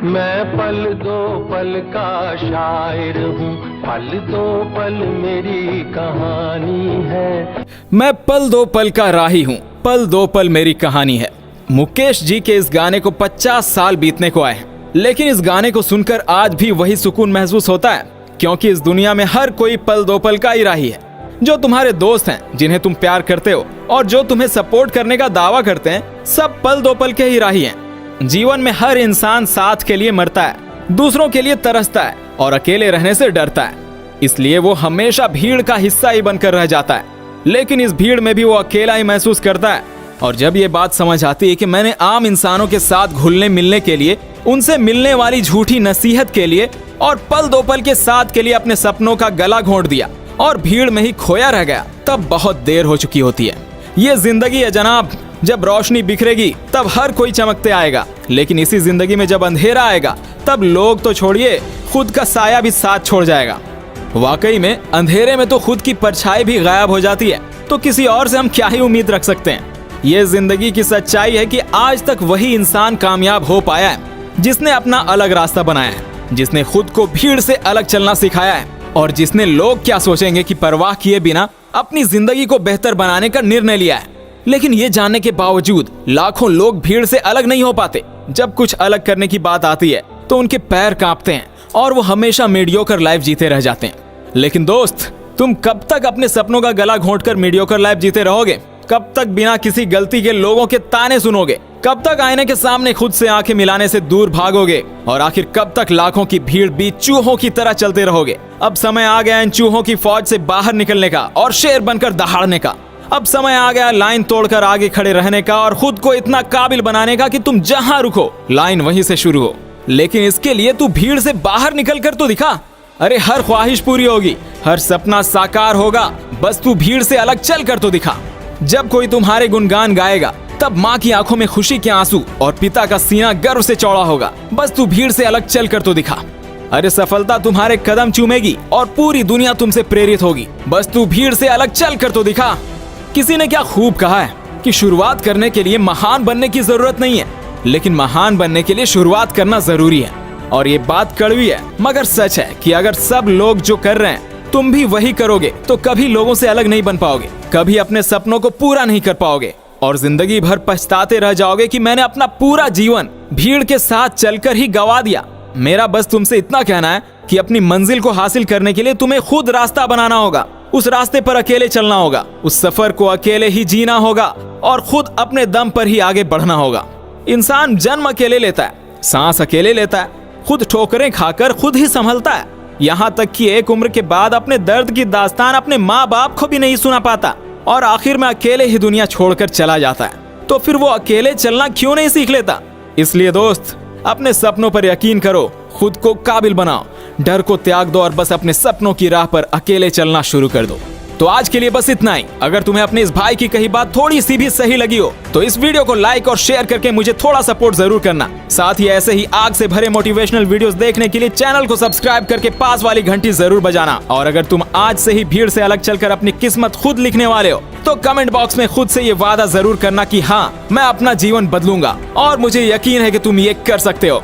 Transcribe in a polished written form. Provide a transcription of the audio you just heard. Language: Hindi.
मैं पल दो पल का शायर हूँ, पल दो पल मेरी कहानी है। मैं पल दो पल का राही हूँ, पल दो पल मेरी कहानी है। मुकेश जी के इस गाने को 50 साल बीतने को आए हैं, लेकिन इस गाने को सुनकर आज भी वही सुकून महसूस होता है, क्योंकि इस दुनिया में हर कोई पल दो पल का ही राही है। जो तुम्हारे दोस्त हैं, जिन्हें तुम प्यार करते हो और जो तुम्हें सपोर्ट करने का दावा करते हैं, सब पल दो पल के ही राही हैं। जीवन में हर इंसान साथ के लिए मरता है, दूसरों के लिए तरसता है और अकेले रहने से डरता है। इसलिए वो हमेशा भीड़ का हिस्सा ही बनकर रह जाता है, लेकिन इस भीड़ में भी वो अकेला ही महसूस करता है। और जब ये बात समझ आती है कि मैंने आम इंसानों के साथ घुलने मिलने के लिए, उनसे मिलने वाली झूठी नसीहत के लिए और पल दो पल के साथ के लिए अपने सपनों का गला घोंट दिया और भीड़ में ही खोया रह गया, तब बहुत देर हो चुकी होती है। ये जिंदगी है जनाब, जब रोशनी बिखरेगी तब हर कोई चमकते आएगा, लेकिन इसी जिंदगी में जब अंधेरा आएगा तब लोग तो छोड़िए, खुद का साया भी साथ छोड़ जाएगा। वाकई में अंधेरे में तो खुद की परछाई भी गायब हो जाती है, तो किसी और से हम क्या ही उम्मीद रख सकते हैं। ये जिंदगी की सच्चाई है कि आज तक वही इंसान कामयाब हो पाया है जिसने अपना अलग रास्ता बनाया है, जिसने खुद को भीड़ से अलग चलना सिखाया है और जिसने लोग क्या सोचेंगे की परवाह किए बिना अपनी जिंदगी को बेहतर बनाने का निर्णय लिया है। लेकिन ये जानने के बावजूद लाखों लोग भीड़ से अलग नहीं हो पाते। जब कुछ अलग करने की बात आती है तो उनके पैर कांपते हैं और वो हमेशा मीडियोकर लाइफ जीते रह जाते हैं। लेकिन दोस्त, तुम कब तक अपने सपनों का गला घोंटकर मीडियोकर लाइफ जीते रहोगे? कब तक बिना किसी गलती के लोगों के ताने सुनोगे? कब तक आईने के सामने खुद से आंखें मिलाने से दूर भागोगे? और आखिर कब तक लाखों की भीड़ बीच चूहों की तरह चलते रहोगे? अब समय आ गया इन चूहों की फौज से बाहर निकलने का और शेर बनकर दहाड़ने का। अब समय आ गया लाइन तोड़कर आगे खड़े रहने का और खुद को इतना काबिल बनाने का कि तुम जहां रुको लाइन वहीं से शुरू हो। लेकिन इसके लिए तू भीड़ से बाहर निकल कर तो दिखा। अरे हर ख्वाहिश पूरी होगी, हर सपना साकार होगा, बस तू भीड़ से अलग चल कर तो दिखा। जब कोई तुम्हारे गुणगान गाएगा तब माँ की आंखों में खुशी के आंसू और पिता का सीना गर्व से चौड़ा होगा, बस तू भीड़ से अलग चल कर तो दिखा। अरे सफलता तुम्हारे कदम चूमेगी और पूरी दुनिया तुमसे प्रेरित होगी, बस तू भीड़ से अलग चल कर तो दिखा। किसी ने क्या खूब कहा है कि शुरुआत करने के लिए महान बनने की जरूरत नहीं है, लेकिन महान बनने के लिए शुरुआत करना जरूरी है। और ये बात कड़वी है मगर सच है कि अगर सब लोग जो कर रहे हैं तुम भी वही करोगे तो कभी लोगों से अलग नहीं बन पाओगे, कभी अपने सपनों को पूरा नहीं कर पाओगे और जिंदगी भर पछताते रह जाओगे कि मैंने अपना पूरा जीवन भीड़ के साथ चलकर ही गवा दिया। मेरा बस तुमसे इतना कहना है कि अपनी मंजिल को हासिल करने के लिए तुम्हें खुद रास्ता बनाना होगा, उस रास्ते पर अकेले चलना होगा, उस सफर को अकेले ही जीना होगा और खुद अपने दम पर ही आगे बढ़ना होगा। इंसान जन्म अकेले लेता है, सांस अकेले लेता है, खुद ठोकरें खाकर खुद ही संभलता है, यहाँ तक कि एक उम्र के बाद अपने दर्द की दास्तान अपने माँ बाप को भी नहीं सुना पाता और आखिर में अकेले ही दुनिया छोड़कर चला जाता है। तो फिर वो अकेले चलना क्यों नहीं सीख लेता? इसलिए दोस्त, अपने सपनों पर यकीन करो, खुद को काबिल बनाओ, डर को त्याग दो और बस अपने सपनों की राह पर अकेले चलना शुरू कर दो। तो आज के लिए बस इतना ही। अगर तुम्हें अपने इस भाई की कही बात थोड़ी सी भी सही लगी हो तो इस वीडियो को लाइक और शेयर करके मुझे थोड़ा सपोर्ट जरूर करना। साथ ही ऐसे ही आग से भरे मोटिवेशनल वीडियोस देखने के लिए चैनल को सब्सक्राइब करके पास वाली घंटी जरूर बजाना। और अगर तुम आज से ही भीड़ से अलग चलकर अपनी किस्मत खुद लिखने वाले हो तो कमेंट बॉक्स में खुद से ये वादा जरूर करना कि हाँ, मैं अपना जीवन बदलूंगा और मुझे यकीन है कि तुम ये कर सकते हो।